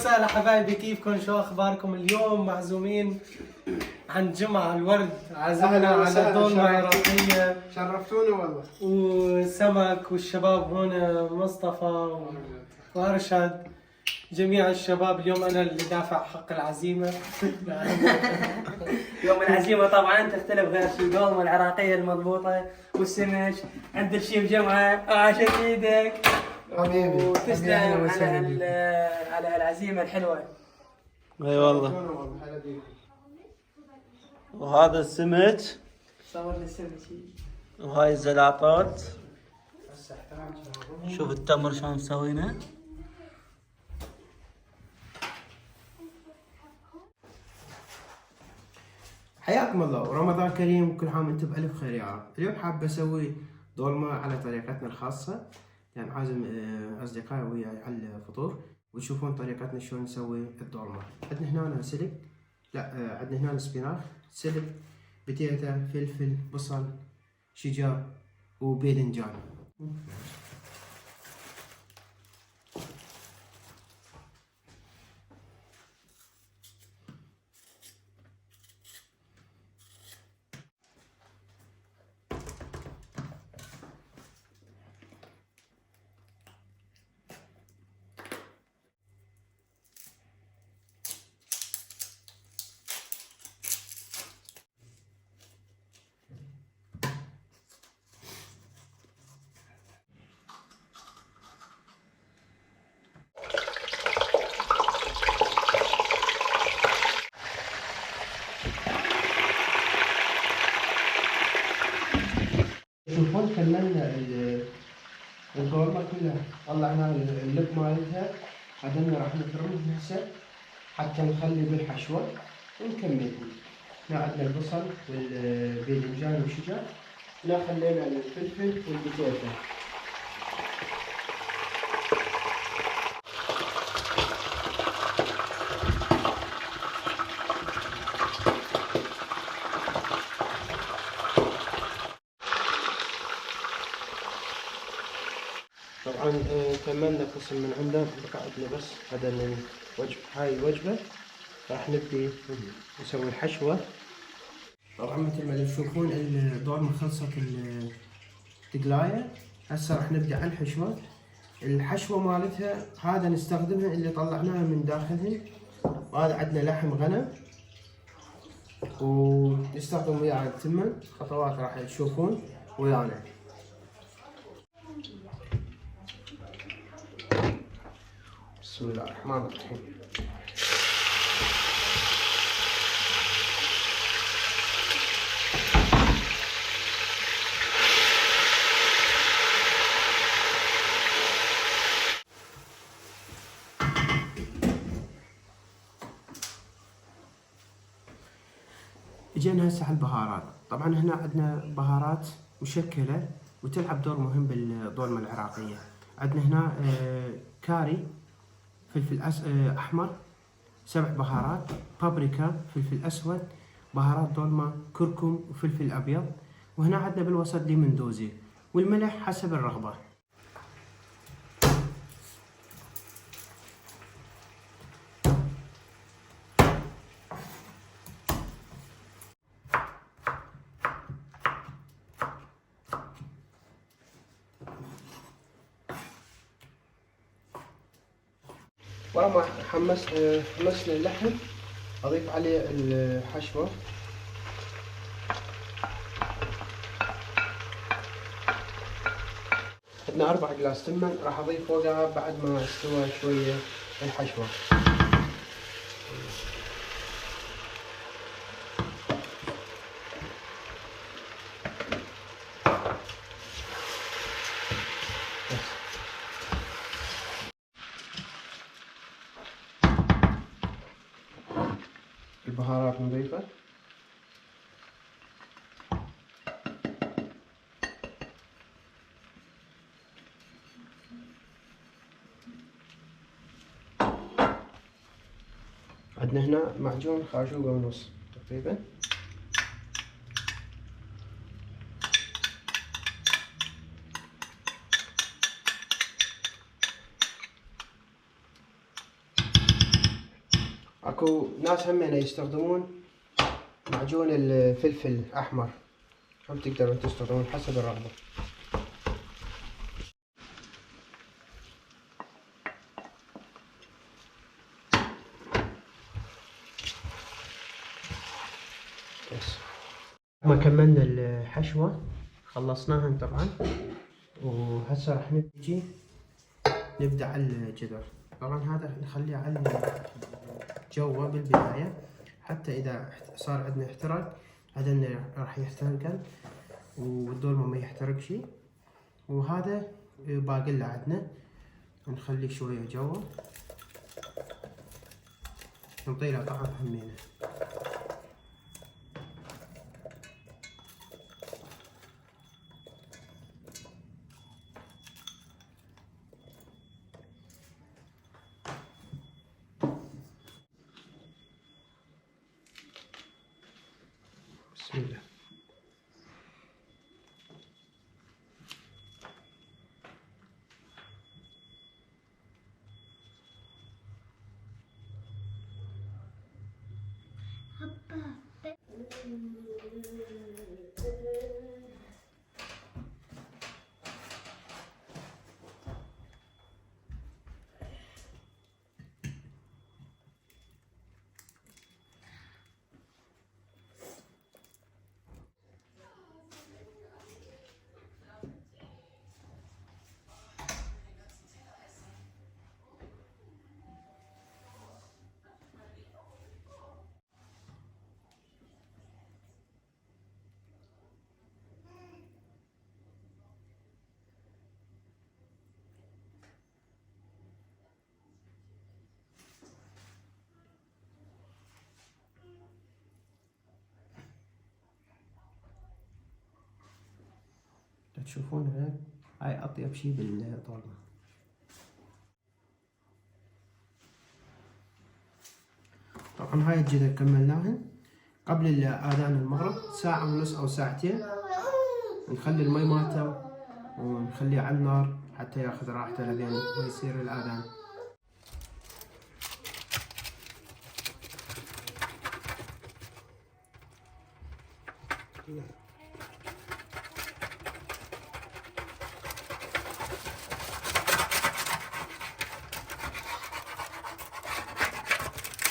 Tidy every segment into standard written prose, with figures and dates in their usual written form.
وسهلا حبايبي، كيفكم؟ شو اخباركم؟ اليوم معزومين عند جمعة الورد، عزمنا على دولمة عراقية. شرفتونا والله. وسمك والشباب هون مصطفى وارشد، جميع الشباب. اليوم انا اللي دافع حق العزيمة. يوم العزيمة طبعا تختلف غير شي، الدولمة العراقية المضبوطة والسمك عند الشيف جمعة. عاشت ايدك حبيبي وتسلم على العزيمة الحلوة. اي والله. وهذا السمك صور لي السمك شي. وهاي الزلاطات. شوف التمر شلون مسوينه. حياكم الله ورمضان كريم وكل عام وانتم بألف خير يا رب. اليوم حاب اسوي دولمة على طريقتنا الخاصة، يعني عازم اصدقائي وياي على الفطور وتشوفون طريقتنا شلون نسوي الدولمة. عندنا هنا سلق، عندنا هنا سبيناخ، سلق، بتيتا، فلفل، بصل، شجر وباذنجان. تشوفون كملنا الدولمة كلها، طلعنا اللب مالتها، بعدين راح نفرمها هسه حتى نخلي بالحشوة ونكمل. هنا عندنا البصل والباذنجان والشجر، هنا خلينا الفلفل والبتيتا. طبعا كملنا قسم من عنده، بقى عندنا بس هذا الوجبة، هاي الوجبة راح نبدي نسوي الحشوة. طبعا مثل ما تشوفون الدولمة خلصت التقلاية، هسه راح نبدأ على الحشوة. الحشوة مالتها هذا نستخدمها اللي طلعناها من داخلها، وهذا عندنا لحم غنم ونستخدم وياه التمن. خطوات راح تشوفون ويانا. بسم الله الرحمن الرحيم. اجينا هسه على البهارات. طبعا هنا عندنا بهارات مشكلة وتلعب دور مهم بالدولمة العراقية. عندنا هنا كاري، فلفل احمر، 7 بهارات، بابريكا، فلفل اسود، بهارات دولمة، كركم وفلفل ابيض. وهنا عندنا بالوسط ليمون دوزي، والملح حسب الرغبة. ورا ما حمسنا اللحم اضيف عليه الحشوة. عندنا 4 جلاس تمن، راح اضيف فوقها بعد ما استوى شوية الحشوة. البهارات نضيفة. عندنا هنا معجون خاشوقة ونص تقريبا. اكو ناس همين يستخدمون معجون الفلفل الأحمر، هم تقدرون تستخدمون حسب الرغبة. بس ما كملنا الحشوة، خلصناها طبعا، وهسه راح نجي نبدأ على الجدر. طبعا هذا نخليه على جوا بالبداية، حتى إذا صار عندنا احتراق هذا راح يحترقن والدولمة ما يحترق شيء. وهذا باقي له عندنا نخليه شوية جوا، نعطيله طعم همينه. بسم الله. تشوفون هاي أطيب شي بالطولمة. طبعا هاي الجدر كملناهن قبل آذان المغرب ساعة ونص أو ساعتين. نخلي المي مالته ونخليه على النار حتى ياخذ راحته لين ما يصير الآذان.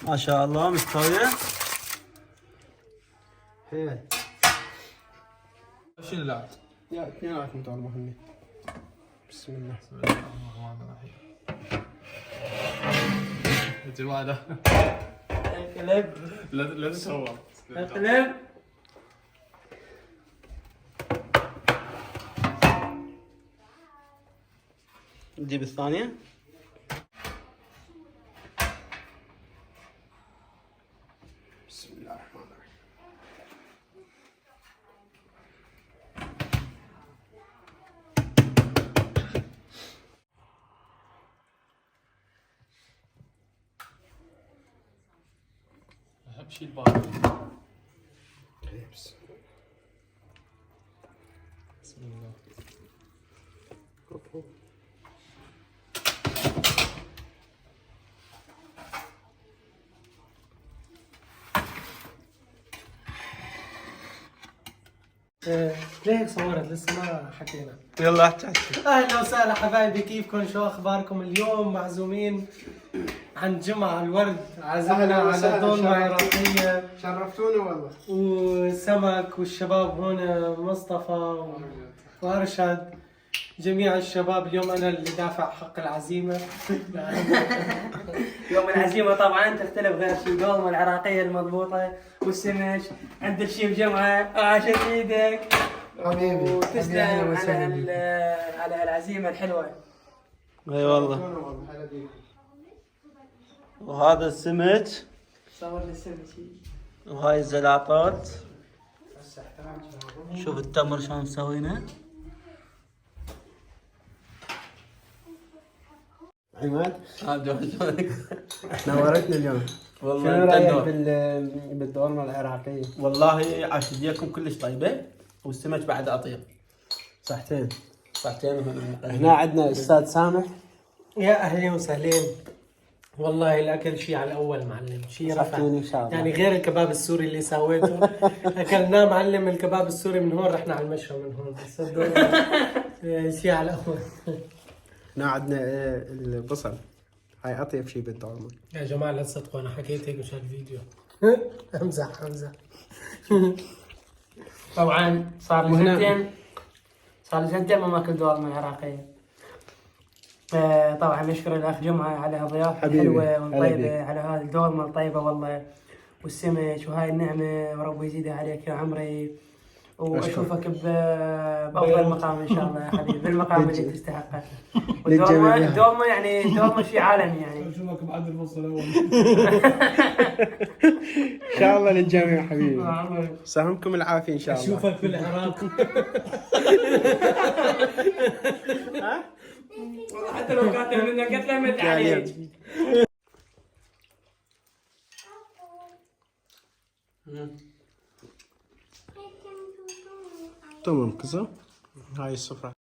ما شاء الله مستوية. حيل. شنو لا؟ يا اثنيناتهم طال مهمة. بسم الله. بسم الله الرحمن الرحيم. يا جماعة اقلب لا تصور. اقلب. نجيب الثانية. بسم الله الرحمن الرحيم. اهم شيء الباقي. بسم الله. ليه هيك صورت؟ لسه ما حكينا. يلا احكي. اهلا وسهلا حبايبي، كيفكم؟ شو اخباركم؟ اليوم معزومين عند جمعة الورد، عزمنا أهلاً على وسهلاً، دولمة شرفتوا. عراقية شرفتونا والله. وسمك، والشباب هون مصطفى وارشد، جميع الشباب. اليوم انا اللي دافع حق العزيمة. يوم العزيمة طبعا تختلف غير شي، الدولمة العراقية المضبوطة والسمش عند الشيف جمعة. عاشت ايدك حبيبي. وتسلم على العزيمة الحلوة. اي والله. وهذا السمك صور لي السمك. وهاي الزلاطات. شوف التمر شلون مسوينه. عماد هذا نورتنا اليوم. والله شنو انت رايك النور. بالدولمة العراقية؟ والله عاشت ايديكم كلش طيبه، والسمك بعد اطيب. صحتين. صحتين. هنا عندنا استاذ سامح. يا اهلين وسهلين. والله الاكل شيء على الاول معلم، شيء رفع صحتوني إن شاء الله. يعني غير الكباب السوري اللي سويته. اكلناه معلم الكباب السوري من هون، رحنا على المشوى من هون، بس شيء على الاول. هنا عندنا البصل، هاي اطيب شيء بالدولمة. يا جماعه لا تصدقوا انا حكيت هيك مشان الفيديو. امزح. طبعا صار لي سنتين ما ماكل دولمة العراقية. طبعا نشكر الاخ جمعة على هالضيافة حبيبي، الحلوة هلا والطيبة، بيك. على هذه الدولمة الطيبة والله، والسمك وهاي النعمة، وربي يزيدها عليك يا عمري، واشوفك بافضل مقام ان شاء الله يا حبيبي، بالمقام اللي تستحقه. الدولمة يعني الدولمة شيء عالمي يعني. اشوفك بعد الفصل الاول. ان شاء الله للجميع حبيبي. سامكم العافية ان شاء الله. اشوفك في العراق. والله حتى لو قاتل منك قتله مت عليك. تمام كذا. هاي السفرة.